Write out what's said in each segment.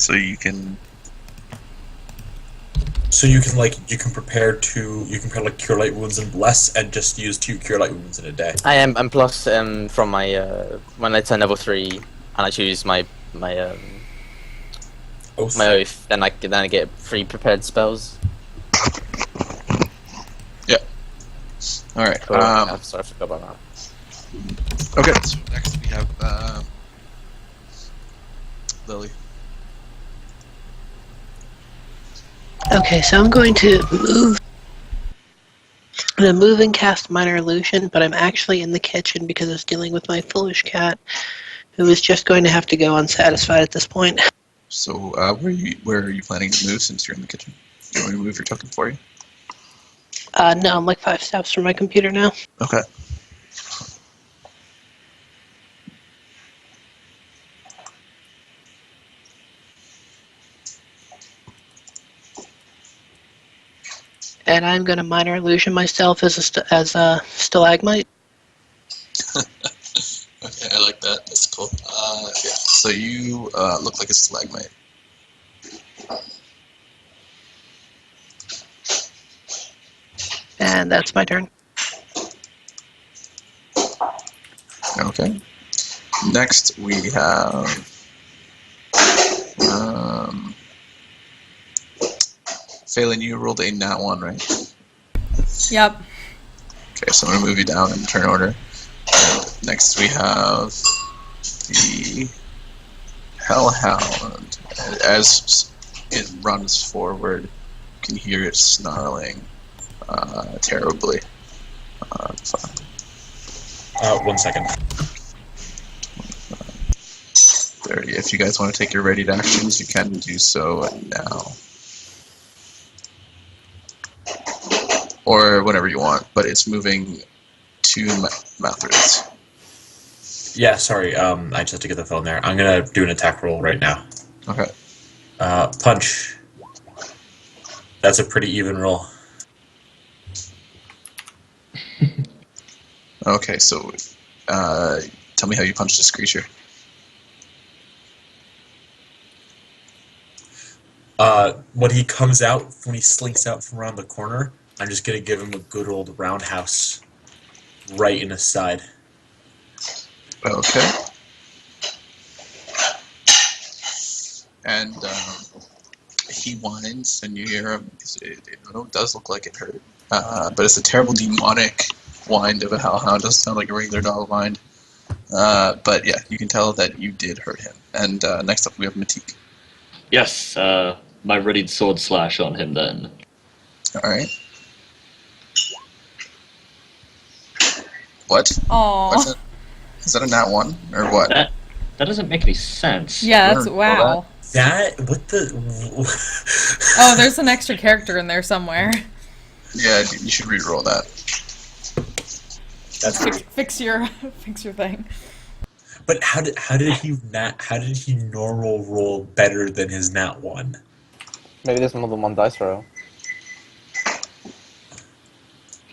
So you can. So you can prepare like cure light wounds and bless, and just use 2 cure light wounds in a day. I'm plus from my when I turn level 3 and I choose my oath, then I get 3 prepared spells. Yeah. All right. Sorry, I forgot about that. Okay. So next we have Lily. Okay, so I'm going to move. I'm going to move and cast Minor Illusion, but I'm actually in the kitchen because I was dealing with my foolish cat, who is just going to have to go unsatisfied at this point. So where are you planning to move since you're in the kitchen? Do you want me to move your token for you? No, I'm like 5 steps from my computer now. Okay. And I'm going to Minor Illusion myself as a stalagmite. Okay, I like that. That's cool. Yeah. So you look like a stalagmite. And that's my turn. Okay. Next we have Phelan, you rolled a nat 1, right? Yep. Okay, so I'm gonna move you down in turn order. And next we have the Hellhound. As it runs forward, you can hear it snarling terribly. 1 second. 30. If you guys want to take your readied actions, you can do so now. Or whenever you want, but it's moving to Mathrids. Yeah, sorry. I just have to get the phone there. I'm gonna do an attack roll right now. Okay. Punch. That's a pretty even roll. Okay, so tell me how you punch this creature. When he comes out, when he slinks out from around the corner, I'm just gonna give him a good old roundhouse right in his side. Okay. And he whines, and you hear him. It does look like it hurt, but it's a terrible demonic whine of a hellhound. Doesn't sound like a regular dog whine. But yeah, you can tell that you did hurt him. And next up, we have Matik. Yes, my readied sword slash on him then. All right. What? Aww. Is that a nat 1 or what? That doesn't make any sense. Yeah, that's wow. What the? Oh, there's an extra character in there somewhere. Yeah, you should re-roll that. That's Fix your thing. But how did he normal roll better than his nat 1? Maybe there's more than one dice roll.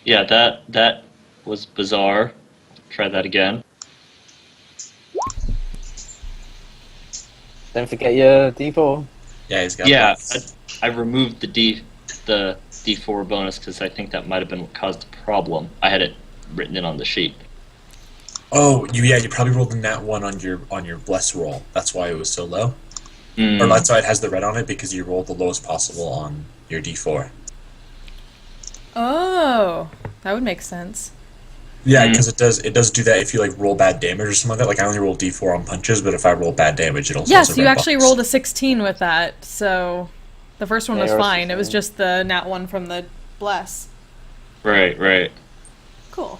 Yeah, that was bizarre. Try that again. Don't forget your D4. Yeah, he's got. Yeah, I removed the D4 bonus because I think that might have been what caused the problem. I had it written in on the sheet. Oh, you probably rolled a nat 1 on your bless roll. That's why it was so low. Or that's why it has the red on it, because you rolled the lowest possible on your D4. Oh, that would make sense. Yeah, because it does do that if you like roll bad damage or something like that. Like I only roll D4 on punches, but if I roll bad damage, it'll. Yes, you actually rolled a 16 with that, so the first one was fine. It was just the nat 1 from the bless. Right. Cool.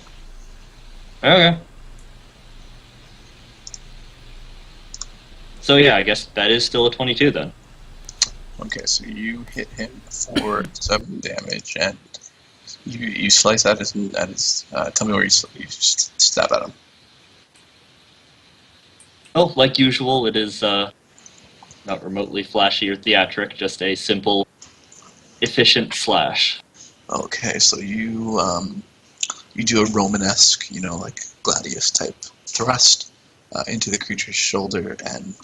Okay. So yeah, I guess that is still a 22 then. Okay, so you hit him for 7 damage, and you slice at his. Tell me where you stab at him. Well, like usual, it is not remotely flashy or theatric, just a simple, efficient slash. Okay, so you do a Romanesque, like gladius type thrust into the creature's shoulder, and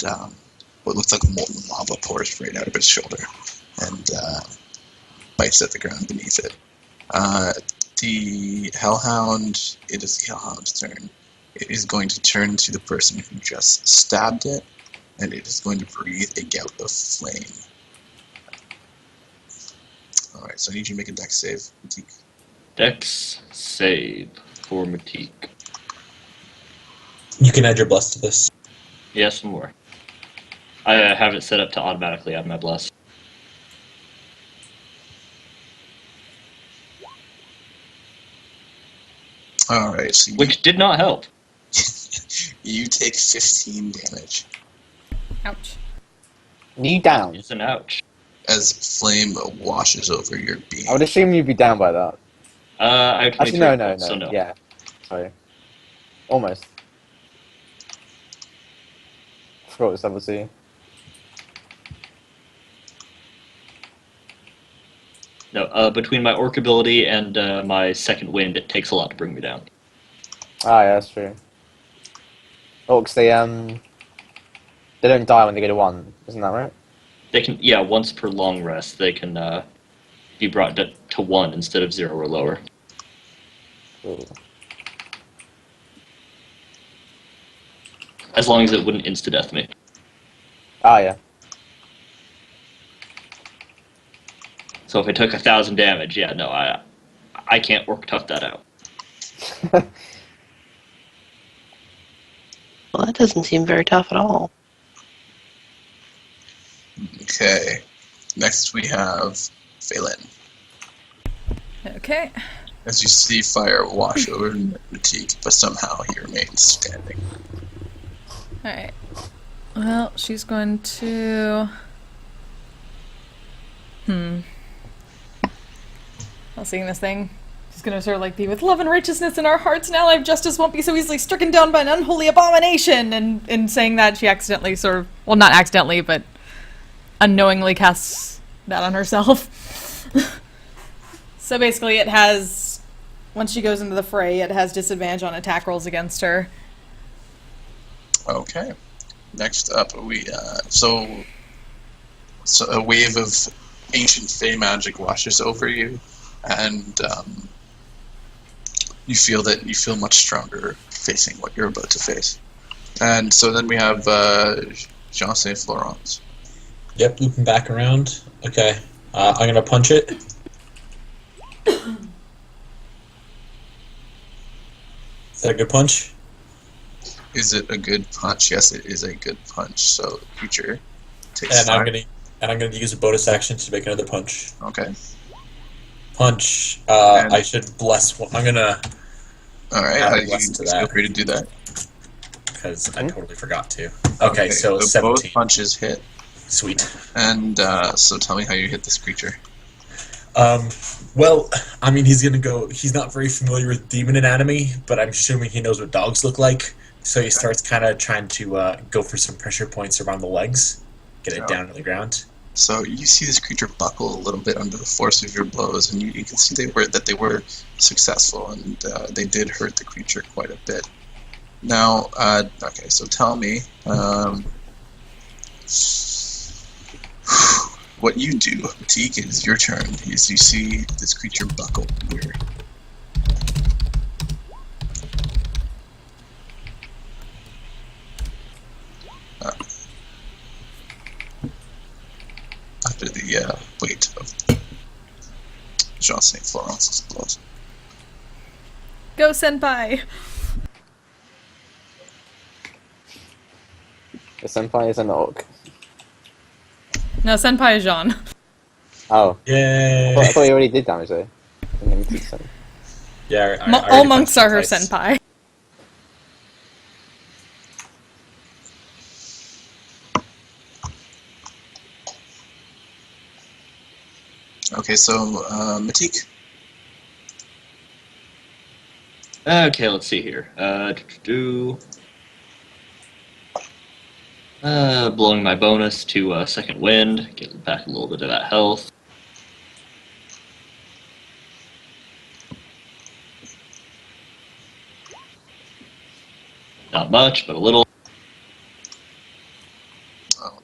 what looks like molten lava pours right out of its shoulder and bites at the ground beneath it. The Hellhound, it is the Hellhound's turn. It is going to turn to the person who just stabbed it, and it is going to breathe a gout of flame. Alright, so I need you to make a dex save, Matik. Dex save for Matik. You can add your bless to this. Yes, more. I have it set up to automatically add my bless. Alright, so Which did not help. you take 15 damage Ouch. You down? It's an ouch. as flame washes over your being. I would assume you'd be down by that. I have 23 Actually, no, health, so no. Yeah. Sorry. Almost. Forgot this level C. No, between my orc ability and my second wind, it takes a lot to bring me down. Ah, yeah, that's true. Orcs, they don't die when they go to 1, isn't that right? They can, yeah, once per long rest, they can be brought to 1 instead of 0 or lower. Cool. As long as it wouldn't insta-death me. Ah, yeah. So if I took 1,000 damage, yeah, no, I can't orc tough that out. Well, that doesn't seem very tough at all. Okay. Next we have Phelan. Okay. As you see fire wash over Matik, but somehow he remains standing. Alright. Well, she's going to... While seeing this thing, she's gonna sort of like be with love and righteousness in our hearts, and allied justice won't be so easily stricken down by an unholy abomination. And in saying that, she accidentally sort of, well, not accidentally, but unknowingly casts that on herself. So basically, it has, once she goes into the fray, it has disadvantage on attack rolls against her. Okay. Next up, we so a wave of ancient fey magic washes over you, and you feel much stronger facing what you're about to face. And so then we have Jean Saint Florence. Yep, looping back around. Okay, I'm gonna punch it. Is that a good punch? Is it a good punch? Yes, it is a good punch. So creature takes And 5. I'm gonna use a bonus action to make another punch. Okay. Punch. And- I should bless one. I'm gonna All right. Add a You bless to feel that. free to do that. because I totally forgot to. Okay, so both 17. punches hit. Sweet. And so tell me how you hit this creature. Well, I mean, he's not very familiar with demon anatomy, but I'm assuming he knows what dogs look like. So he starts kind of trying to go for some pressure points around the legs, get it down to the ground. So you see this creature buckle a little bit under the force of your blows, and you can see they were successful, and they did hurt the creature quite a bit. Now, okay, so tell me, what you do, Teak, is your turn. Is you see this creature buckle here. After the weight of Jean Saint Florence's blows. Go, Senpai! The senpai is an orc. No, Senpai is Jean. Oh. Yay! I thought you already did damage though. Didn't even teach them. Yeah, I All already monks punched are her him twice. Senpai. Okay, so Matik. Okay, let's see here. Blowing my bonus to second wind, getting back a little bit of that health. Not much, but a little.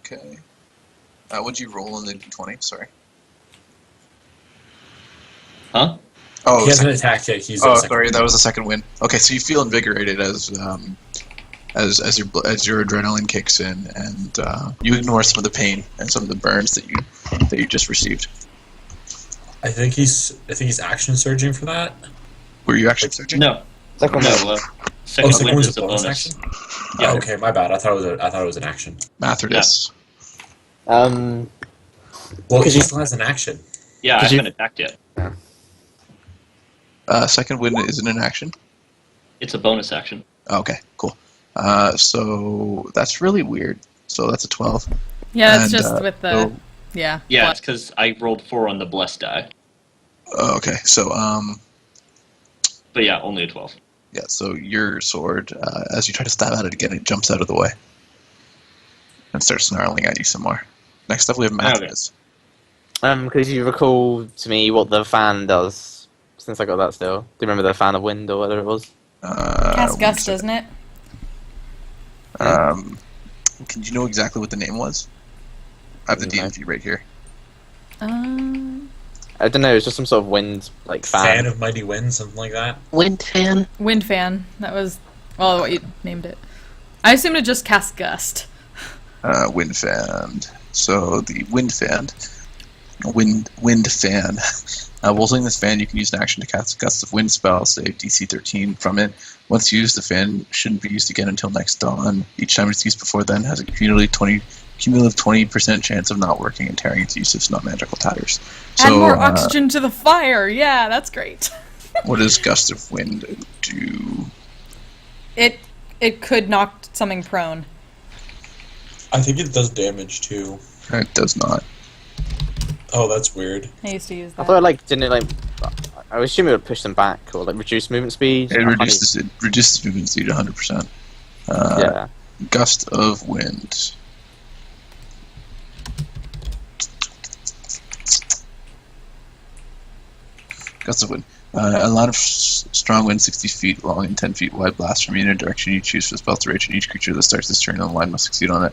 Okay. What'd you roll on the d20? Sorry. Huh? Oh, He hasn't second- attacked yet. He's oh, at second sorry. win. That was the second win. Okay, so you feel invigorated as your adrenaline kicks in, and you ignore some of the pain and some of the burns that you just received. I think he's action surging for that. Were you actually searching? No. Second No. one. Second second wind one's is a a bonus bonus. action? Yeah. Oh, okay, my bad. I thought it was an action. Matherdis. Um, Well, Could he you- still has an action. Yeah, I Could you- haven't attacked yet. Second wind isn't an action. It's a bonus action. Okay, cool. So that's really weird. So that's a 12. Yeah, it's And, just with the so- yeah. Yeah, What? it's because I rolled 4 on the blessed die. Okay, so But yeah, only a 12. yeah, so your sword, as you try to stab at it again, it jumps out of the way and starts snarling at you some more. Next up, we have Mathis. could you recall to me what the fan does? Since I got that still. Do you remember the fan of wind or whatever it was? Cast one Gust, second. doesn't it? Can you know exactly what the name was? I have the No. DMG right here. I don't know, it's just some sort of wind, like, Fan fan. of Mighty Wind, something like that. Wind fan. Wind Fan. That was what you named it. I assumed it just Cast Gust. Wind fan. So the wind fan, wind fan. While holding this fan, you can use an action to cast a gust of wind spell, save DC 13 from it. Once used, the fan shouldn't be used again until next dawn. Each time it's used before then has a cumulative 20% chance of not working and tearing its use if it's not magical tatters. Add So, more oxygen to the fire. Yeah, that's great. what does gust of wind do? It could knock something prone. I think it does damage too. It does not. Oh, that's weird. I used to use I that. thought, like, didn't it, like... I would assume it would push them back, or, like, reduce movement speed. It reduces movement speed 100%. Yeah. Gust of wind. Gust of wind. A line of strong wind 60 feet long and 10 feet wide blast from any direction you choose for the spell to reach, and each creature that starts this turn on the line must succeed on it.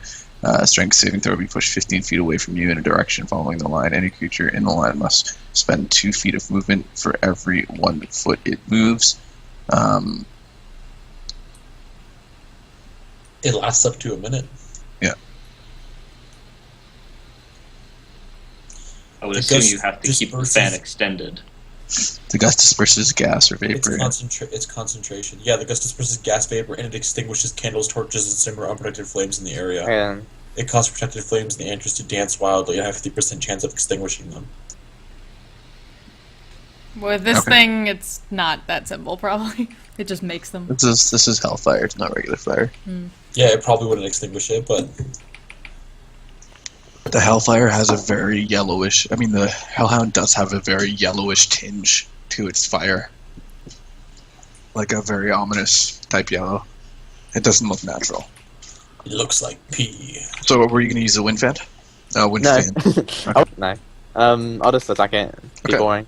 Strength saving throw will be pushed 15 feet away from you in a direction following the line. Any creature in the line must spend 2 feet of movement for every 1 foot it moves. It lasts up to a minute. I would The assume gust you have to keep the disperses- fan extended. The gust disperses gas or It's vapor. it's concentration. Yeah, the gust disperses gas vapor and it extinguishes candles, torches, and similar unprotected flames in the area. Yeah. It causes protected flames in the entrance to dance wildly and have a 50% chance of extinguishing them. With this Okay. thing, it's not that simple. Probably it just makes them. This is hellfire. It's not regular fire. Yeah, it probably wouldn't extinguish it, but The hellfire has a very yellowish. I mean, the hellhound does have a very yellowish tinge to its fire, like a very ominous type yellow. It doesn't look natural. it looks like pee. So, were you going to use the wind fan? Wind No. fan. Oh, no. I'll just attack it. Be Okay. boring.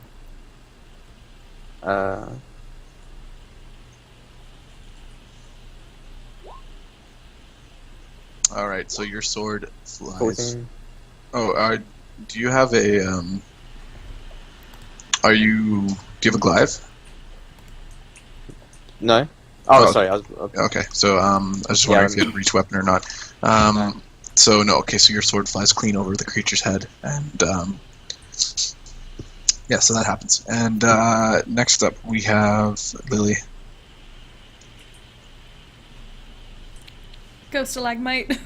All right. So your sword flies. 14. Oh, do you have a? Do you have a glaive? No? Oh, Oh. sorry. I was, Okay, so I was just wondering if you had a reach weapon or not. So no, okay, so your sword flies clean over the creature's head, and yeah, so that happens. And next up we have Lily. Go stalagmite.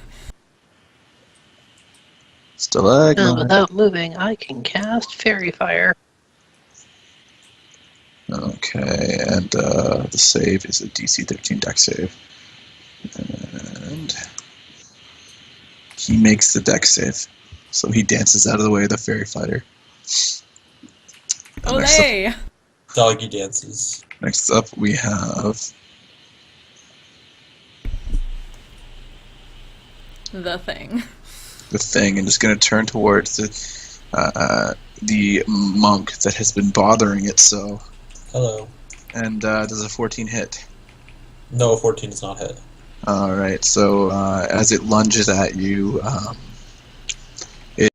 Stalagmite. Without moving, I can cast Fairy Fire. Okay, and the save is a DC 13 dex save. And he makes the dex save. So he dances out of the way of the fairy fighter. And Olay! Doggy dances. Next up we have The thing. the thing, and it's going to turn towards the monk that has been bothering it so. Hello. And does a 14 hit? No, 14 does not hit. Alright, so as it lunges at you,